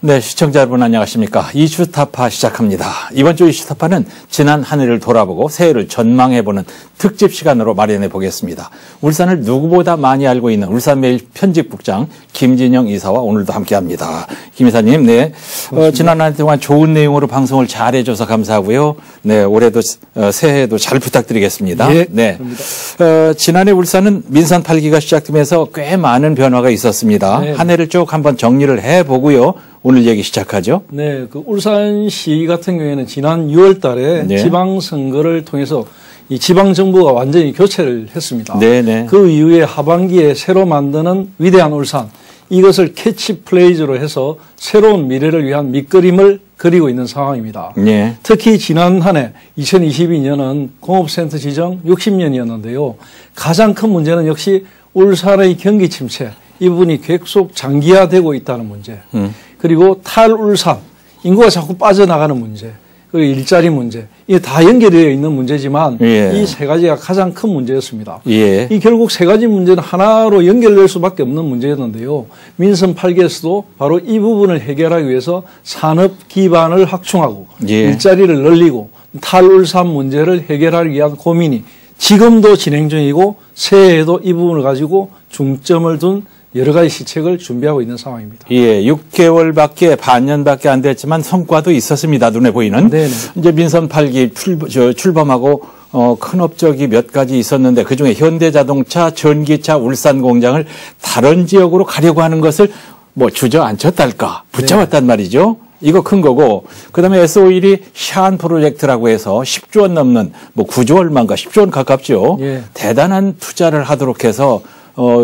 네, 시청자 여러분 안녕하십니까. 이슈타파 시작합니다. 이번 주 이슈타파는 지난 한 해를 돌아보고 새해를 전망해보는 특집 시간으로 마련해 보겠습니다. 울산을 누구보다 많이 알고 있는 울산매일 편집국장 김진영 이사와 오늘도 함께합니다. 김 이사님, 네, 지난 한 해 동안 좋은 내용으로 방송을 잘해줘서 감사하고요. 네, 올해도 새해에도 잘 부탁드리겠습니다. 예, 네, 감사합니다. 지난해 울산은 민선 8기가 시작되면서 꽤 많은 변화가 있었습니다. 네. 한 해를 쭉 한번 정리를 해보고요. 오늘 얘기 시작하죠. 네, 그 울산시 같은 경우에는 지난 6월 달에 네. 지방선거를 통해서 이 지방정부가 완전히 교체를 했습니다. 네네. 그 이후에 하반기에 새로 만드는 위대한 울산, 이것을 캐치프레이즈로 해서 새로운 미래를 위한 밑그림을 그리고 있는 상황입니다. 네. 특히 지난 한 해 2022년은 공업센터 지정 60년이었는데요. 가장 큰 문제는 역시 울산의 경기 침체, 이 부분이 계속 장기화되고 있다는 문제. 그리고 탈울산, 인구가 자꾸 빠져나가는 문제. 그리고 일자리 문제. 이게 다 연결되어 있는 문제지만 예. 이 세 가지가 가장 큰 문제였습니다. 예. 이 결국 세 가지 문제는 하나로 연결될 수밖에 없는 문제였는데요. 민선 8기에서도 바로 이 부분을 해결하기 위해서 산업 기반을 확충하고 예. 일자리를 늘리고 탈울산 문제를 해결하기 위한 고민이 지금도 진행 중이고 새해에도 이 부분을 가지고 중점을 둔 여러 가지 시책을 준비하고 있는 상황입니다. 예, 6개월밖에 반년밖에 안 됐지만 성과도 있었습니다. 눈에 보이는. 네네. 이제 민선 8기 출범하고 큰 업적이 몇 가지 있었는데 그중에 현대자동차, 전기차, 울산 공장을 다른 지역으로 가려고 하는 것을 뭐 주저앉혔달까 붙잡았단 말이죠. 이거 큰 거고, 그 다음에 S51이 샤안 프로젝트라고 해서 10조 원 넘는 뭐 9조 얼마인가 10조 원 가깝죠. 예. 대단한 투자를 하도록 해서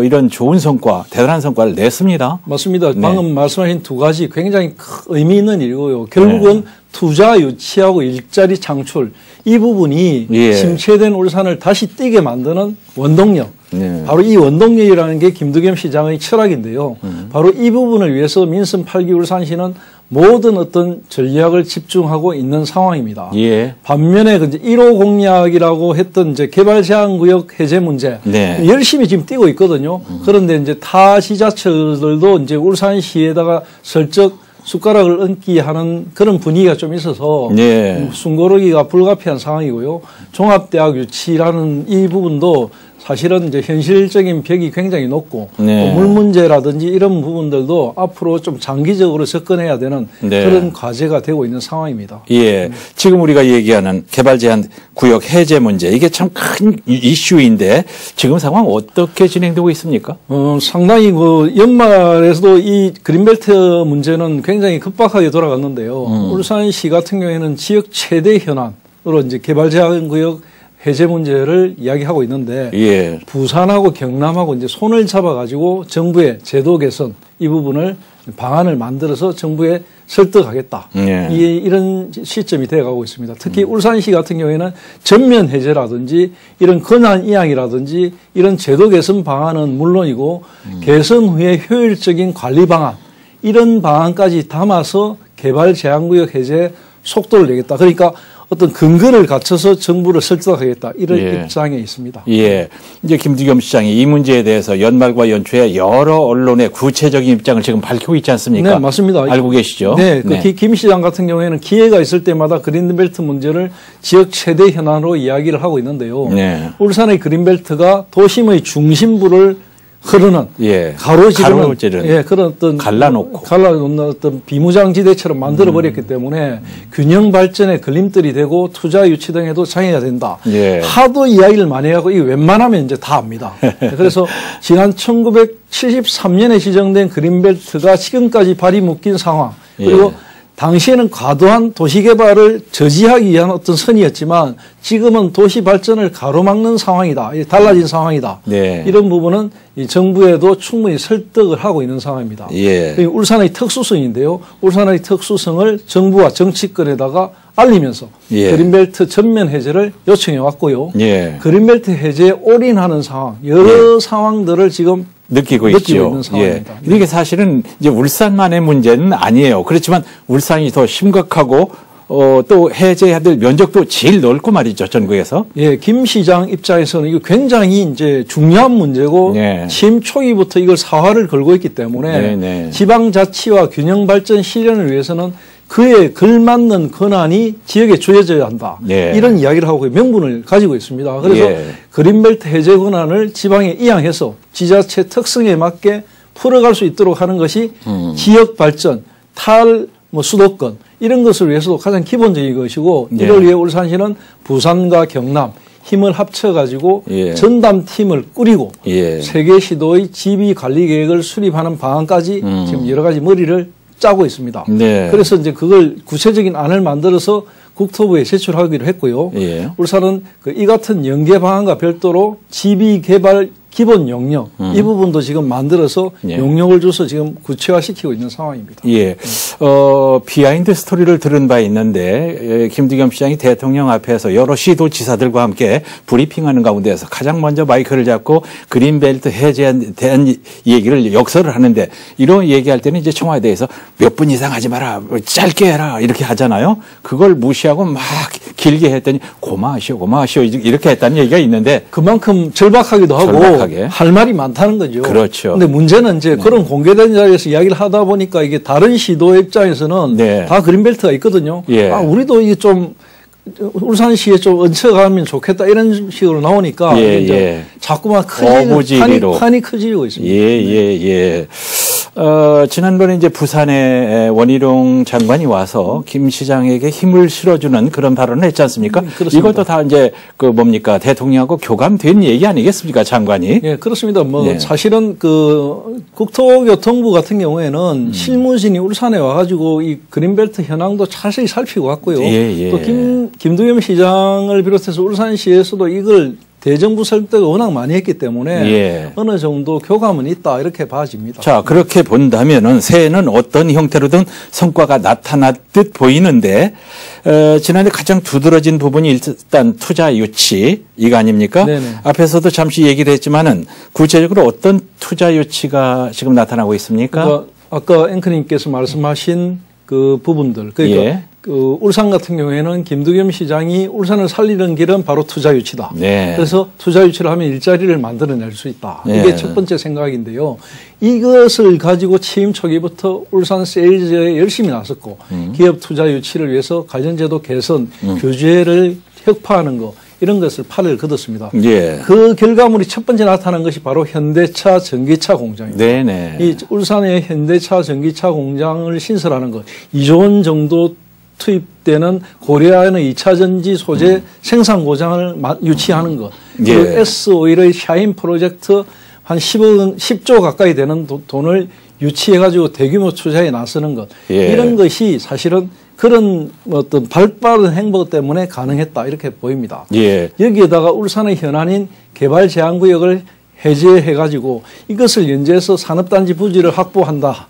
이런 좋은 성과, 대단한 성과를 냈습니다. 맞습니다. 네. 방금 말씀하신 두 가지 굉장히 의미 있는 일이고요. 결국은 네. 투자 유치하고 일자리 창출, 이 부분이 예. 침체된 울산을 다시 뛰게 만드는 원동력. 네. 바로 이 원동력이라는 게 김두겸 시장의 철학인데요. 바로 이 부분을 위해서 민선 8기 울산시는 모든 어떤 전략을 집중하고 있는 상황입니다. 예. 반면에 이제 1호 공약이라고 했던 이제 개발 제한 구역 해제 문제 네. 열심히 지금 뛰고 있거든요. 그런데 이제 타 지자체들도 이제 울산시에다가 슬쩍 숟가락을 얹기 하는 그런 분위기가 좀 있어서 네. 숨고르기가 불가피한 상황이고요. 종합대학 유치라는 이 부분도 사실은 이제 현실적인 벽이 굉장히 높고 네. 물 문제라든지 이런 부분들도 앞으로 좀 장기적으로 접근해야 되는 네. 그런 과제가 되고 있는 상황입니다. 예. 지금 우리가 얘기하는 개발 제한 구역 해제 문제, 이게 참 큰 이슈인데 지금 상황 어떻게 진행되고 있습니까? 상당히 그 연말에서도 이 그린벨트 문제는 굉장히 급박하게 돌아갔는데요. 울산시 같은 경우에는 지역 최대 현안으로 이제 개발 제한 구역 해제 문제를 이야기하고 있는데 예. 부산하고 경남하고 이제 손을 잡아가지고 정부의 제도 개선 이 부분을 방안을 만들어서 정부에 설득하겠다. 예. 이런 시점이 되어가고 있습니다. 특히 울산시 같은 경우에는 전면 해제라든지 이런 권한 이양이라든지 이런 제도 개선 방안은 물론이고 개선 후에 효율적인 관리 방안 이런 방안까지 담아서 개발 제한구역 해제 속도를 내겠다. 그러니까 어떤 근거를 갖춰서 정부를 설득하겠다. 이런 예. 입장에 있습니다. 예. 이제 김두겸 시장이 이 문제에 대해서 연말과 연초에 여러 언론의 구체적인 입장을 지금 밝히고 있지 않습니까? 네, 맞습니다. 알고 계시죠? 네. 김 시장 같은 경우에는 기회가 있을 때마다 그린벨트 문제를 지역 최대 현안으로 이야기를 하고 있는데요. 네. 울산의 그린벨트가 도심의 중심부를 흐르는 예. 가로지르는 예, 그런 어떤 갈라놓는 어떤 비무장지대처럼 만들어 버렸기 때문에 균형 발전의 걸림돌이 되고 투자 유치 등에도 장애가 된다. 예. 하도 이야기를 많이 하고 이 웬만하면 이제 다 압니다. 그래서 지난 1973년에 지정된 그린벨트가 지금까지 발이 묶인 상황 그리고 예. 당시에는 과도한 도시개발을 저지하기 위한 어떤 선이었지만 지금은 도시 발전을 가로막는 상황이다. 달라진 상황이다. 네. 이런 부분은 이 정부에도 충분히 설득을 하고 있는 상황입니다. 예. 울산의 특수성인데요. 울산의 특수성을 정부와 정치권에다가 알리면서 예. 그린벨트 전면 해제를 요청해 왔고요. 예. 그린벨트 해제에 올인하는 상황, 여러 예. 상황들을 지금 느끼고 있죠. 있는 있는 상황입니다. 이게 사실은 이제 울산만의 문제는 아니에요. 그렇지만 울산이 더 심각하고 또 해제해야 될 면적도 제일 넓고 말이죠, 전국에서. 예, 김 시장 입장에서는 이거 굉장히 이제 중요한 문제고 네. 취임 초기부터 이걸 사활을 걸고 있기 때문에 네, 네. 지방자치와 균형 발전 실현을 위해서는 그에 걸맞는 권한이 지역에 주어져야 한다. 네. 이런 이야기를 하고 명분을 가지고 있습니다. 그래서 예. 그린벨트 해제 권한을 지방에 이양해서 지자체 특성에 맞게 풀어갈 수 있도록 하는 것이 지역 발전, 수도권 이런 것을 위해서도 가장 기본적인 것이고 예. 이를 위해 울산시는 부산과 경남 힘을 합쳐가지고 예. 전담팀을 꾸리고 예. 세 개 시도의 지비 관리 계획을 수립하는 방안까지 지금 여러 가지 머리를 짜고 있습니다. 네. 그래서 이제 그걸 구체적인 안을 만들어서 국토부에 제출하기로 했고요. 예. 울산은 이 같은 연계 방안과 별도로 지비 개발 기본 용역 이 부분도 지금 만들어서 예. 용역을 줘서 지금 구체화시키고 있는 상황입니다. 예. 비하인드 스토리를 들은 바 있는데, 김두겸 시장이 대통령 앞에서 여러 시도지사들과 함께 브리핑하는 가운데에서 가장 먼저 마이크를 잡고 그린벨트 해제에 대한 얘기를 역설을 하는데, 이런 얘기할 때는 이제 청와대에서 몇 분 이상 하지 마라, 짧게 해라, 이렇게 하잖아요. 그걸 무시하고 막 길게 했더니 고마하시오, 이렇게 했다는 얘기가 있는데, 그만큼 절박하기도 하고 절박하게. 할 말이 많다는 거죠. 그렇죠. 근데 문제는 이제 그런 공개된 자리에서 이야기를 하다 보니까 이게 다른 시도의 입장에서는 네. 다 그린벨트가 있거든요. 예. 우리도 이게 좀 울산시에 좀 얹혀가면 좋겠다 이런 식으로 나오니까 예, 이제 예. 자꾸만 어부지리로. 판이 커지고 있습니다. 예. 지난번에 이제 부산에 원희룡 장관이 와서 김 시장에게 힘을 실어주는 그런 발언을 했지 않습니까? 그렇습니다. 이것도 다 이제 대통령하고 교감된 얘기 아니겠습니까, 장관이? 예, 그렇습니다. 네. 사실은 국토교통부 같은 경우에는 실무진이 울산에 와가지고 이 그린벨트 현황도 자세히 살피고 왔고요. 예. 또 김두겸 시장을 비롯해서 울산시에서도 이걸 대정부 설득을 워낙 많이 했기 때문에 예. 어느 정도 교감은 있다 이렇게 봐집니다. 자, 그렇게 본다면은 새해는 어떤 형태로든 성과가 나타났듯 보이는데, 지난해 가장 두드러진 부분이 일단 투자 유치, 이거 아닙니까? 네네. 앞에서도 잠시 얘기를 했지만은 구체적으로 어떤 투자 유치가 지금 나타나고 있습니까? 아까 앵커님께서 말씀하신 그 부분들, 그러니까 예. 울산 같은 경우에는 김두겸 시장이 울산을 살리는 길은 바로 투자 유치다. 네. 그래서 투자 유치를 하면 일자리를 만들어낼 수 있다. 네. 이게 첫 번째 생각인데요. 이것을 가지고 취임 초기부터 울산 세일즈에 열심히 나섰고 기업 투자 유치를 위해서 관련제도 개선, 규제를 혁파하는 거 이런 것을 팔을 걷었습니다. 예. 그 결과물이 첫 번째 나타난 것이 바로 현대차 전기차 공장입니다. 네네. 이 울산의 현대차 전기차 공장을 신설하는 것, 2조 원 정도 투입되는 고려아연의 2차 전지 소재 생산 공장을 유치하는 것, 그리고 예. S-오일의 샤인 프로젝트 한 10조 가까이 되는 돈을 유치해가지고 대규모 투자에 나서는 것, 예. 이런 것이 사실은 그런 어떤 발빠른 행보 때문에 가능했다 이렇게 보입니다. 예. 여기에다가 울산의 현안인 개발 제한구역을 해제해가지고 이것을 연재해서 산업단지 부지를 확보한다.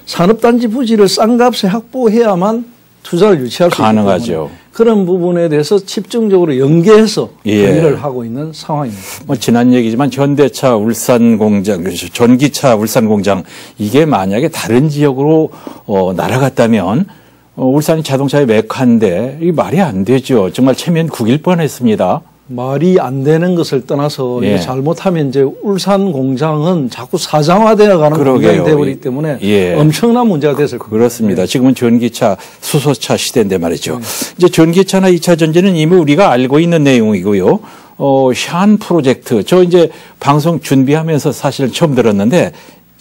산업단지 부지를 싼 값에 확보해야만 투자를 유치할 수 있기 때문에 가능하죠. 그런 부분에 대해서 집중적으로 연계해서 예. 논의를 하고 있는 상황입니다. 지난 얘기지만 현대차 울산 공장, 전기차 울산 공장 이게 만약에 다른 지역으로 날아갔다면 울산이 자동차의 메카인데 이게 말이 안 되죠. 정말 체면 구길 뻔했습니다. 말이 안 되는 것을 떠나서 예. 이게 잘못하면 이제 울산 공장은 자꾸 사장화되어 가는 공장이 되어버리기 때문에 예. 엄청난 문제가 됐을 겁니다. 그렇습니다. 지금은 전기차, 수소차 시대인데 말이죠. 이제 전기차나 2차 전지는 이미 우리가 알고 있는 내용이고요. 샤인 프로젝트, 저 이제 방송 준비하면서 사실 처음 들었는데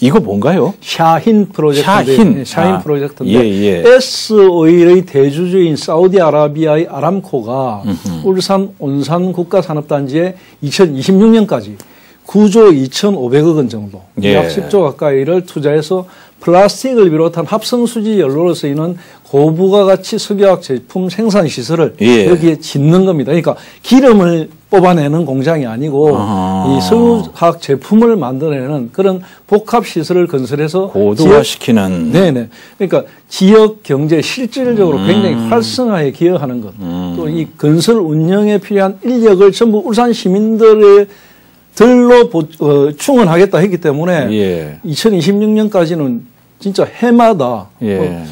이거 뭔가요? 샤힌 프로젝트인데, 샤힌 프로젝트인데 S-오일의 대주주인 사우디아라비아의 아람코가 울산 온산 국가산업단지에 2026년까지 9조 2,500억 원 정도, 예. 약 10조 가까이를 투자해서 플라스틱을 비롯한 합성수지 연료로 쓰이는 고부가가치 석유화학 제품 생산 시설을 예. 여기에 짓는 겁니다. 그러니까 기름을 뽑아내는 공장이 아니고 이 석유화학 제품을 만들어내는 그런 복합 시설을 건설해서 고도화시키는. 네네. 그러니까 지역 경제 실질적으로 굉장히 활성화에 기여하는 것. 또 이 건설 운영에 필요한 인력을 전부 울산 시민들의 들로 충원하겠다 했기 때문에 예. 2026년까지는 진짜 해마다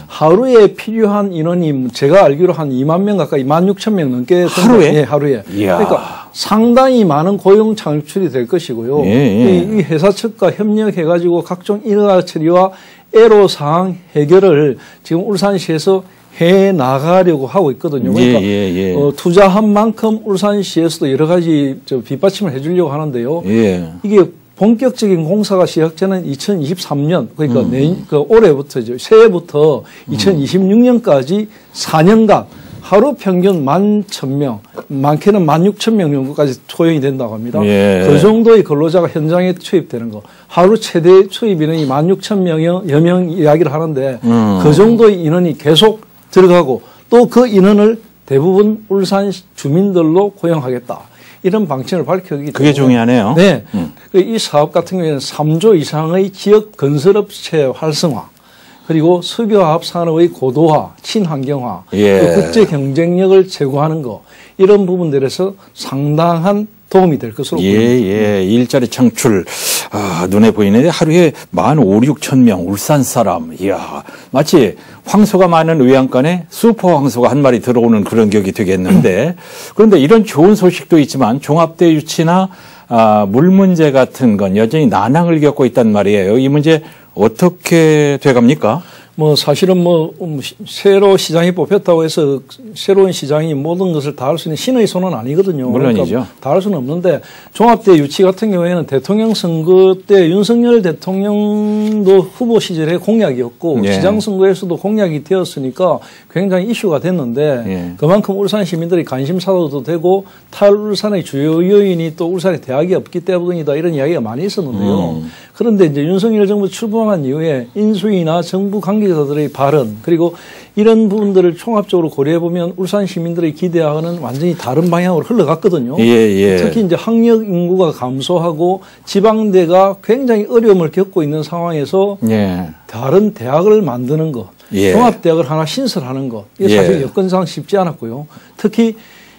하루에 필요한 인원이 제가 알기로 한 2만 명 가까이 16,000명 넘게 하루에? 예, 하루에. 이야. 그러니까 상당히 많은 고용 창출이 될 것이고요. 이 회사 측과 협력해가지고 각종 인허가 처리와 애로사항 해결을 지금 울산시에서 해 나가려고 하고 있거든요. 그러니까 투자한 만큼 울산시에서도 여러 가지 뒷받침을 해주려고 하는데요. 이게 본격적인 공사가 시작되는 2023년, 그러니까 올해부터죠. 새해부터 2026년까지 4년간 하루 평균 11,000명, 많게는 16,000명 정도까지 초용이 된다고 합니다. 그 정도의 근로자가 현장에 투입되는 거. 하루 최대 투입 인원이 16,000여 명 이야기를 하는데 그 정도의 인원이 계속 들어가고 또 그 인원을 대부분 울산 주민들로 고용하겠다. 이런 방침을 밝혔기 때문에. 그게 중요하네요. 네. 이 사업 같은 경우에는 3조 이상의 지역 건설업체 활성화, 그리고 석유화학 산업의 고도화, 친환경화, 국제 경쟁력을 제고하는 거, 이런 부분들에서 상당한 도움이 될 것으로 보입니다. 일자리 창출, 눈에 보이는데 하루에 15,000~16,000명, 울산 사람. 이야, 마치 황소가 많은 의왕간에 슈퍼 황소가 한 마리 들어오는 그런 격이 되겠는데, 그런데 이런 좋은 소식도 있지만 종합대 유치나 물 문제 같은 건 여전히 난항을 겪고 있단 말이에요. 이 문제 어떻게 돼갑니까? 사실은 새로 시장이 뽑혔다고 해서 새로운 시장이 모든 것을 다 할 수 있는 신의 손은 아니거든요. 물론이죠. 그러니까 다 할 수는 없는데 종합대 유치 같은 경우에는 대통령 선거 때 윤석열 대통령도 후보 시절에 공약이었고 시장 선거에서도 공약이 되었으니까 굉장히 이슈가 됐는데 그만큼 울산 시민들이 관심사도 되고 탈울산의 주요 요인이 또 울산에 대학이 없기 때문이다, 이런 이야기가 많이 있었는데요. 그런데 이제 윤석열 정부 출범한 이후에 인수위나 정부 관계자들의 발언, 그리고 이런 부분들을 총합적으로 고려해보면 울산 시민들의 기대와는 완전히 다른 방향으로 흘러갔거든요. 특히 이제 학력 인구가 감소하고 지방대가 굉장히 어려움을 겪고 있는 상황에서 다른 대학을 만드는 것, 종합대학을 하나 신설하는 것, 이게 사실 여건상 쉽지 않았고요. 특히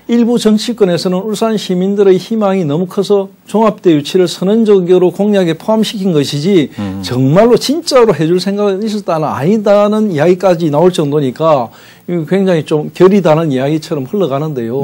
일부 정치권에서는 울산 시민들의 희망이 너무 커서 종합대 유치를 선언적으로 공약에 포함시킨 것이지 정말로 진짜로 해줄 생각은 있었다는 아니다는 이야기까지 나올 정도니까 굉장히 좀 결이 다른 이야기처럼 흘러가는데요.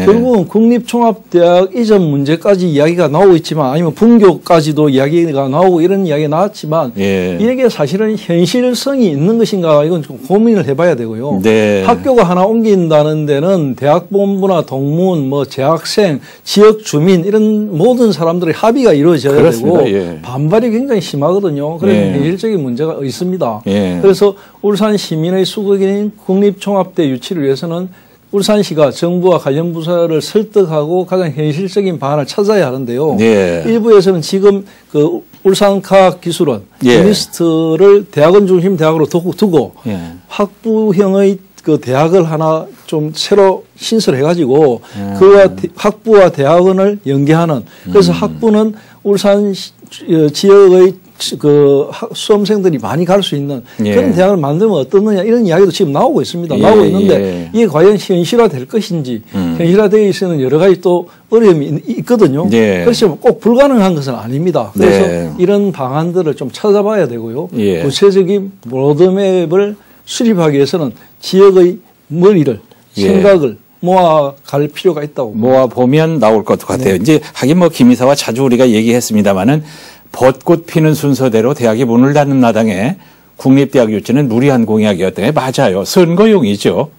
결국은 국립종합대학 이전 문제까지 이야기가 나오고 있지만, 아니면 분교까지도 이야기가 나오고 이런 이야기가 나왔지만 이게 사실은 현실성이 있는 것인가, 이건 좀 고민을 해봐야 되고요. 학교가 하나 옮긴다는 데는 대학본부나 동문, 재학생, 지역 주민 이런 모든 사람들의 합의가 이루어져야 되고 반발이 굉장히 심하거든요. 그래서 현실적인 문제가 있습니다. 그래서 울산 시민의 수국인 국립종합대 유치를 위해서는 울산시가 정부와 관련 부서를 설득하고 가장 현실적인 방안을 찾아야 하는데요. 일부에서는 지금 그 울산과학기술원 유니스트를 대학원 중심 대학으로 두고 학부형의 그 대학을 하나 좀 새로 신설해가지고 그와 학부와 대학원을 연계하는, 그래서 학부는 울산 지역의 그 수험생들이 많이 갈 수 있는 그런 대학을 만들면 어떻느냐, 이런 이야기도 지금 나오고 있습니다. 나오고 있는데 이게 과연 현실화 될 것인지, 현실화되어 있는 여러 가지 또 어려움이 있거든요. 그래서 꼭 불가능한 것은 아닙니다. 그래서 이런 방안들을 좀 찾아봐야 되고요. 구체적인 로드맵을 수립하기 위해서는 지역의 머리를, 생각을 모아갈 필요가 있다고. 모아보면 나올 것 같아요. 이제 하긴 김 이사와 자주 우리가 얘기했습니다마는 벚꽃 피는 순서대로 대학이 문을 닫는 마당에 국립대학 유치는 무리한 공약이었던 게 맞아요. 선거용이죠.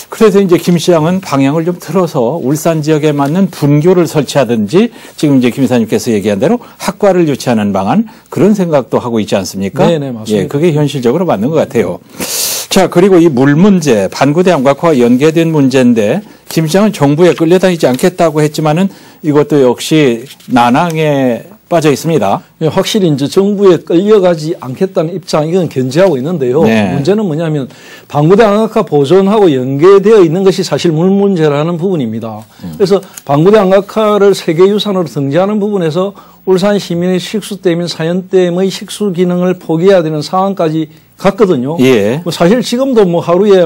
그래서 이제 김 시장은 방향을 좀 틀어서 울산 지역에 맞는 분교를 설치하든지, 지금 이제 김 이사님께서 얘기한 대로 학과를 유치하는 방안, 그런 생각도 하고 있지 않습니까? 네네, 맞습니다. 그게 현실적으로 맞는 것 같아요. 자, 그리고 이 물 문제, 반구대 암각화와 연계된 문제인데 김 시장은 정부에 끌려다니지 않겠다고 했지만은 이것도 역시 난항에 빠져 있습니다. 확실히 이제 정부에 끌려가지 않겠다는 입장, 이건 견지하고 있는데요. 문제는 뭐냐면 반구대 암각화 보존하고 연계되어 있는 것이 사실 물 문제라는 부분입니다. 그래서 반구대 암각화를 세계유산으로 등재하는 부분에서 울산 시민의 식수댐인 사연댐의 식수 기능을 포기해야 되는 상황까지 갔거든요. 사실 지금도 하루에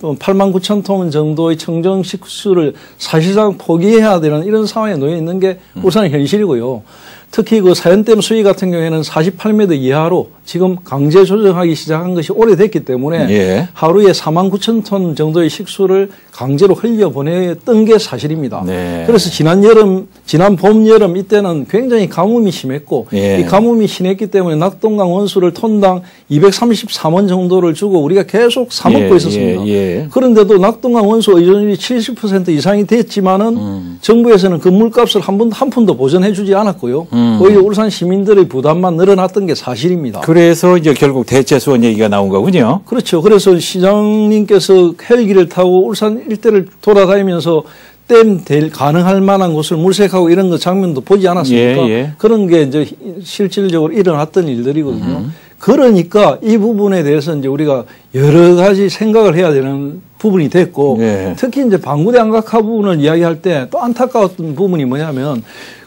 89,000톤 정도의 청정 식수를 사실상 포기해야 되는 이런 상황에 놓여 있는 게 울산의 현실이고요. 특히 그 사연댐 수위 같은 경우에는 48m 이하로 지금 강제 조정하기 시작한 것이 오래됐기 때문에 예. 하루에 49,000톤 정도의 식수를 강제로 흘려보냈던 게 사실입니다. 네. 그래서 지난 봄, 여름 이때는 굉장히 가뭄이 심했고 예. 이 가뭄이 심했기 때문에 낙동강 원수를 톤당 233원 정도를 주고 우리가 계속 사 먹고 예, 있었습니다. 예. 그런데도 낙동강 원수 의존율이 70% 이상이 됐지만은 정부에서는 그 물값을 한 푼도 보전해 주지 않았고요. 오히려 울산 시민들의 부담만 늘어났던 게 사실입니다. 그래서 이제 결국 대체수원 얘기가 나온 거군요. 그렇죠. 그래서 시장님께서 헬기를 타고 울산 일대를 돌아다니면서 댐 가능할 만한 곳을 물색하고 이런 거 장면도 보지 않았습니까? 예, 예. 그런 게 이제 실질적으로 일어났던 일들이거든요. 그러니까 이 부분에 대해서 이제 우리가 여러 가지 생각을 해야 되는 부분이 됐고 예. 특히 이제 방구대 안각화 부분을 이야기할 때 또 안타까웠던 부분이 뭐냐면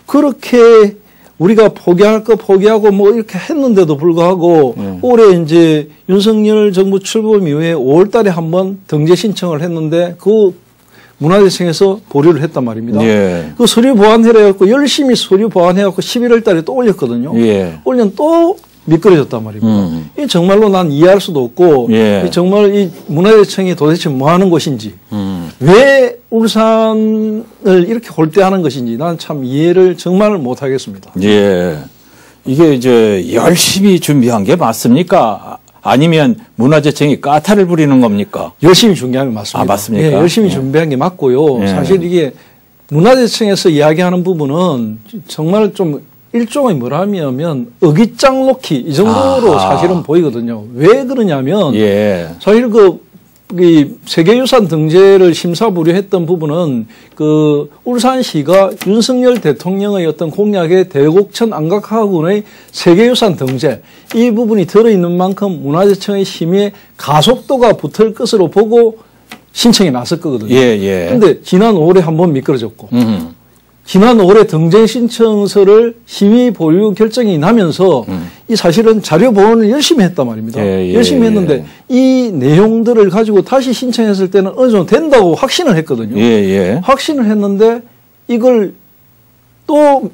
그렇게 우리가 포기할 거 포기하고 뭐 이렇게 했는데도 불구하고 올해 이제 윤석열 정부 출범 이후에 5월 달에 한번 등재 신청을 했는데 그 문화재청에서 보류를 했단 말입니다. 예. 그 서류 보완해라 해갖고 열심히 서류 보완해갖고 11월 달에 또 올렸거든요. 예. 올리면 또 미끄러졌단 말입니다. 이 정말로 난 이해할 수도 없고 예. 이 정말 이 문화재청이 도대체 뭐 하는 곳인지 왜 울산을 이렇게 홀대하는 것인지 난 참 이해를 정말 못 하겠습니다. 예. 이게 이제 열심히 준비한 게 맞습니까? 아니면 문화재청이 까탈을 부리는 겁니까? 열심히 준비한 게 맞습니다. 아, 맞습니까? 예, 열심히 예. 준비한 게 맞고요. 예. 사실 이게 문화재청에서 이야기하는 부분은 정말 좀 일종의 뭐라면 어깃장 놓기 이 정도로 아하. 사실은 보이거든요. 왜 그러냐면 예. 사실 이 세계유산 등재를 심사부류했던 부분은 그 울산시가 윤석열 대통령의 어떤 공약의 대곡천 안각화군의 세계유산 등재 이 부분이 들어있는 만큼 문화재청의 심의에 가속도가 붙을 것으로 보고 신청이 났을 거거든요. 예, 예. 그런데 지난 5월에 한번 미끄러졌고 지난 5월에 등재 신청서를 심의 보류 결정이 나면서 이 사실은 자료 보완을 열심히 했단 말입니다. 예, 예, 열심히 했는데 이 내용들을 가지고 다시 신청했을 때는 어느 정도 된다고 확신을 했거든요. 예, 예. 확신을 했는데 이걸 또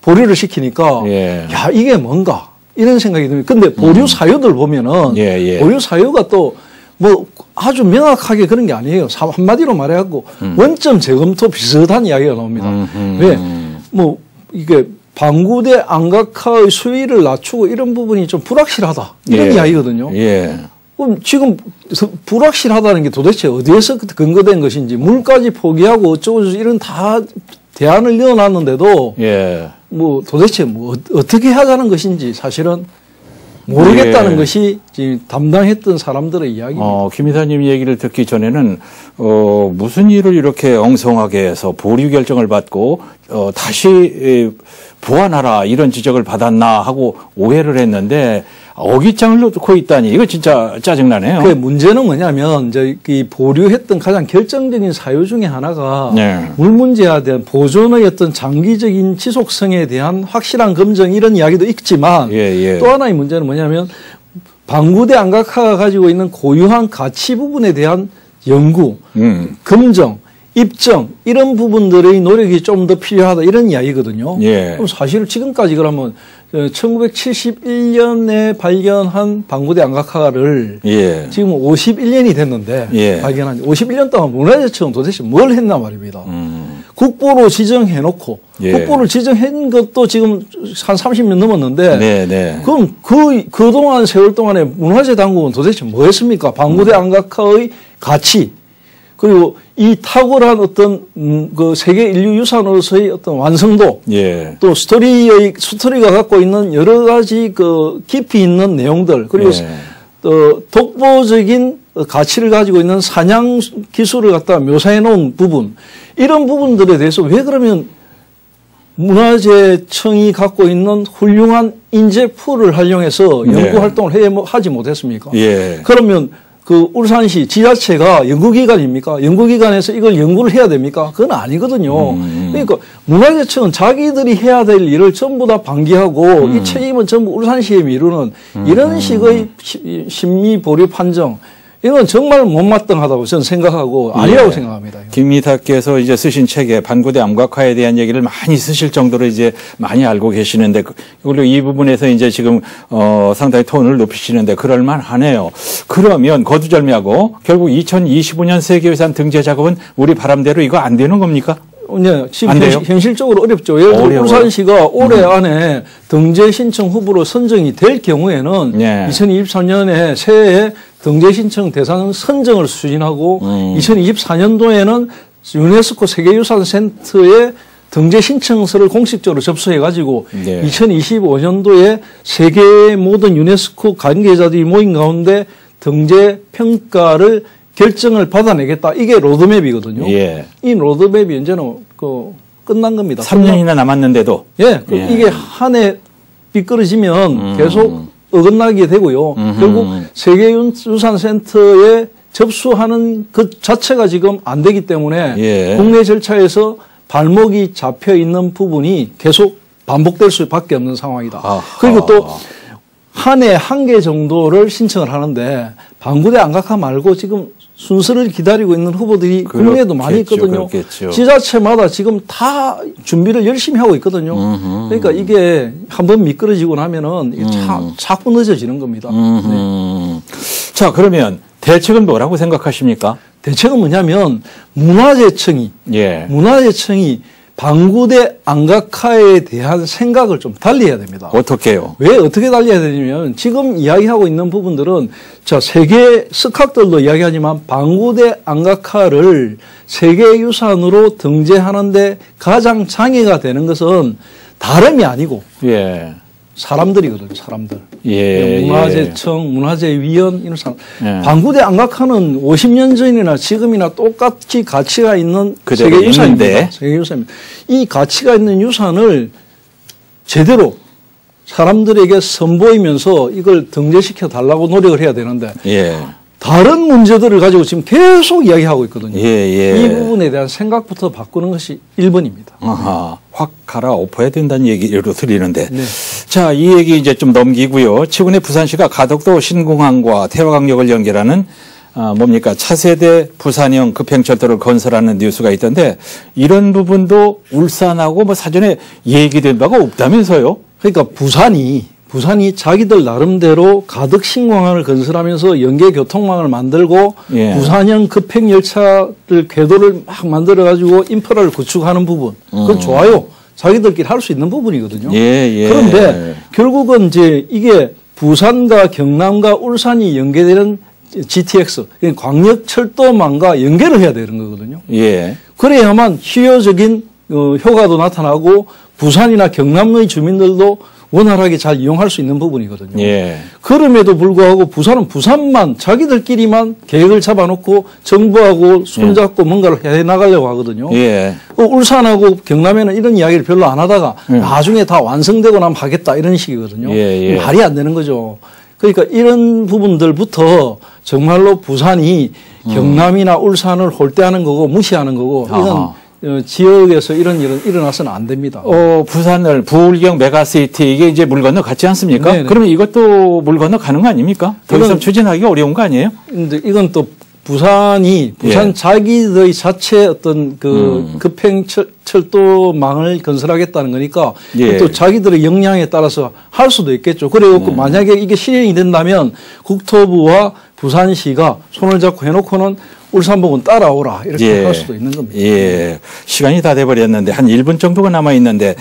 보류를 시키니까 예. 야 이게 뭔가 이런 생각이 듭니다. 근데 보류 사유들 보면은 예, 예. 보류 사유가 또 뭐 아주 명확하게 그런 게 아니에요. 한마디로 말해갖고 원점 재검토 비슷한 이야기가 나옵니다. 왜? 뭐 이게 방구대 안각화의 수위를 낮추고 이런 부분이 좀 불확실하다 이런 예. 이야기거든요. 예. 그럼 지금 불확실하다는 게 도대체 어디에서 근거된 것인지 물까지 포기하고 어쩌고 이런 다 대안을 넣어놨는데도 예. 뭐 도대체 뭐 어떻게 하자는 것인지 사실은 모르겠다는 예. 것이 지금 담당했던 사람들의 이야기입니다. 김 이사님 얘기를 듣기 전에는 무슨 일을 이렇게 엉성하게 해서 보류 결정을 받고 다시 보완하라 이런 지적을 받았나 하고 오해를 했는데 어깃장을 놓고 있다니 이거 진짜 짜증나네요. 그 문제는 뭐냐면 이제 이 보류했던 가장 결정적인 사유 중에 하나가 네. 물 문제에 대한 보존의 어떤 장기적인 지속성에 대한 확실한 검증 이런 이야기도 있지만 예. 또 하나의 문제는 뭐냐면 방구대 안각화가 가지고 있는 고유한 가치 부분에 대한 연구, 검증, 입증 이런 부분들의 노력이 좀 더 필요하다 이런 이야기거든요. 예. 그럼 사실 지금까지 그러면 1971년에 발견한 방구대 안각화를 예. 지금 51년이 됐는데 예. 발견한 지 51년 동안 문화재청은 도대체 뭘 했나 말입니다. 국보로 지정해놓고 예. 국보를 지정한 것도 지금 한 30년 넘었는데 네. 그럼 그동안 세월 동안에 문화재 당국은 도대체 뭐 했습니까? 방구대 안각화의 가치 그리고 이 탁월한 어떤 그 세계 인류 유산으로서의 어떤 완성도 예. 또 스토리가 갖고 있는 여러 가지 그 깊이 있는 내용들 그리고 예. 또 독보적인 가치를 가지고 있는 사냥 기술을 갖다 묘사해 놓은 부분 이런 부분들에 대해서 왜 그러면 문화재청이 갖고 있는 훌륭한 인재풀을 활용해서 연구 활동을 하지 못했습니까? 예. 그러면 그 울산시 지자체가 연구기관입니까? 연구기관에서 이걸 연구를 해야 됩니까? 그건 아니거든요. 그러니까 문화재청은 자기들이 해야 될 일을 전부 다 방기하고 이 책임은 전부 울산시에 미루는 이런 식의 심리 보류 판정 이건 정말 못마땅하다고 저는 생각하고 아니라고 생각합니다. 김 이사께서 이제 쓰신 책에 반구대 암각화에 대한 얘기를 많이 쓰실 정도로 이제 많이 알고 계시는데, 그리고 이 부분에서 이제 지금 상당히 톤을 높이시는데 그럴만하네요. 그러면 거두절미하고 결국 2025년 세계유산 등재 작업은 우리 바람대로 이거 안 되는 겁니까? 네, 지금 현실적으로 어렵죠. 예를 들어 울산시가 올해 안에 등재 신청 후보로 선정이 될 경우에는 2024년에 새해에 등재 신청 대상 선정을 추진하고 2024년도에는 유네스코 세계유산센터에 등재 신청서를 공식적으로 접수해가지고 2025년도에 세계의 모든 유네스코 관계자들이 모인 가운데 등재 평가를 결정을 받아내겠다. 이게 로드맵이거든요. 이 로드맵이 이제는 끝난 겁니다. 3년이나 남았는데도. 이게 한 해 미끄러지면 계속 어긋나게 되고요. 결국 세계유산센터에 접수하는 것 자체가 지금 안 되기 때문에 국내 절차에서 발목이 잡혀 있는 부분이 계속 반복될 수밖에 없는 상황이다. 그리고 또 한 해 한 개 정도를 신청을 하는데 반구대 안각화 말고 지금 순서를 기다리고 있는 후보들이 국내에도 많이 있거든요. 지자체마다 지금 다 준비를 열심히 하고 있거든요. 그러니까 이게 한번 미끄러지고 나면은 자꾸 늦어지는 겁니다. 자, 그러면 대책은 뭐라고 생각하십니까? 대책은 뭐냐면 문화재청이 반구대 안각화에 대한 생각을 좀 달리 해야 됩니다. 어떻게요? 왜 어떻게 달리 해야 되냐면 지금 이야기하고 있는 부분들은 세계 스캅들도 이야기하지만 반구대 안각화를 세계유산으로 등재하는데 가장 장애가 되는 것은 다름이 아니고 사람들이거든요. 사람들. 문화재청, 문화재위원 이런 사람. 반구대 안각화는 50년 전이나 지금이나 똑같이 가치가 있는 세계유산입니다. 세계유산입니다. 이 가치가 있는 유산을 제대로 사람들에게 선보이면서 이걸 등재시켜 달라고 노력을 해야 되는데 다른 문제들을 가지고 지금 계속 이야기하고 있거든요. 이 부분에 대한 생각부터 바꾸는 것이 1번입니다. 확 갈아엎어야 된다는 얘기로 들리는데. 자, 이 얘기 이제 좀 넘기고요. 최근에 부산시가 가덕도 신공항과 태화강역을 연결하는 뭡니까? 차세대 부산형 급행철도를 건설하는 뉴스가 있던데 이런 부분도 울산하고 뭐 사전에 얘기된 바가 없다면서요? 그러니까 부산이 자기들 나름대로 가덕 신공항을 건설하면서 연계 교통망을 만들고 부산형 급행열차를 궤도를 막 만들어가지고 인프라를 구축하는 부분. 그건 좋아요. 자기들끼리 할 수 있는 부분이거든요. 그런데 결국은 이제 이게 부산과 경남과 울산이 연계되는 GTX, 광역철도망과 연계를 해야 되는 거거든요. 그래야만 효율적인 효과도 나타나고 부산이나 경남의 주민들도 원활하게 잘 이용할 수 있는 부분이거든요. 그럼에도 불구하고 부산은 부산만 자기들끼리만 계획을 잡아놓고 정부하고 손잡고 뭔가를 해나가려고 하거든요. 울산하고 경남에는 이런 이야기를 별로 안 하다가 나중에 다 완성되고 나면 하겠다 이런 식이거든요. 말이 안 되는 거죠. 그러니까 이런 부분들부터 정말로 부산이 경남이나 울산을 홀대하는 거고 무시하는 거고 이건 지역에서 이런 일은 일어나서는 안 됩니다. 부산을 부울경 메가시티 이게 이제 물 건너 갔지 않습니까? 그러면 이것도 물 건너 가는 거 아닙니까? 더 이상 추진하기 어려운 거 아니에요? 근데 이건 또 부산 자기의 자체 어떤 급행 철도망을 건설하겠다는 거니까 또 자기들의 역량에 따라서 할 수도 있겠죠. 그리고 만약에 이게 실행이 된다면 국토부와 부산시가 손을 잡고 해놓고는 울산 부분 따라오라 이렇게 할 수도 있는 겁니다. 시간이 다 돼버렸는데 한 1분 정도가 남아있는데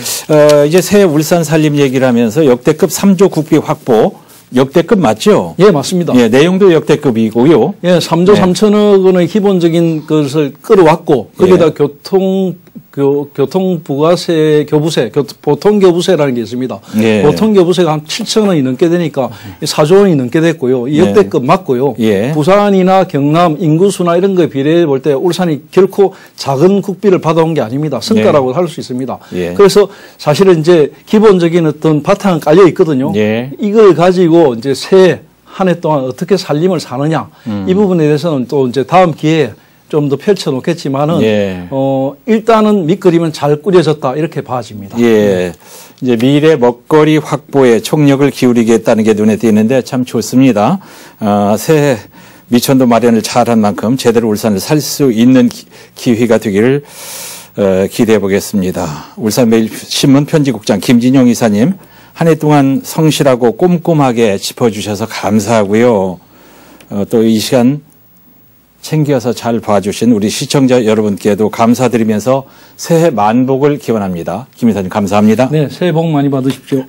이제 새 울산 살림 얘기를 하면서 역대급 3조 국비 확보 역대급 맞죠? 맞습니다. 내용도 역대급이고요. 3조 3천억 원의 기본적인 것을 끌어왔고 거기다 교통부가세, 보통교부세라는 게 있습니다. 보통교부세가 한 7천 원이 넘게 되니까 4조 원이 넘게 됐고요. 이 역대급 맞고요. 부산이나 경남 인구수나 이런 거에 비례해 볼 때 울산이 결코 작은 국비를 받아온 게 아닙니다. 성과라고 할 수 있습니다. 그래서 사실은 이제 기본적인 어떤 바탕은 깔려 있거든요. 이걸 가지고 이제 새 한 해 동안 어떻게 살림을 사느냐 이 부분에 대해서는 또 이제 다음 기회에 좀 더 펼쳐놓겠지만은 일단은 밑그림은 잘 꾸려졌다 이렇게 봐집니다. 이제 미래 먹거리 확보에 총력을 기울이겠다는 게 눈에 띄는데 참 좋습니다. 새해 미천도 마련을 잘한 만큼 제대로 울산을 살 수 있는 기회가 되기를 기대해 보겠습니다. 울산매일신문 편집국장 김진용 이사님, 한 해 동안 성실하고 꼼꼼하게 짚어주셔서 감사하고요. 또 이 시간 챙겨서 잘 봐주신 우리 시청자 여러분께도 감사드리면서 새해 만복을 기원합니다. 김 이사님 감사합니다. 네, 새해 복 많이 받으십시오.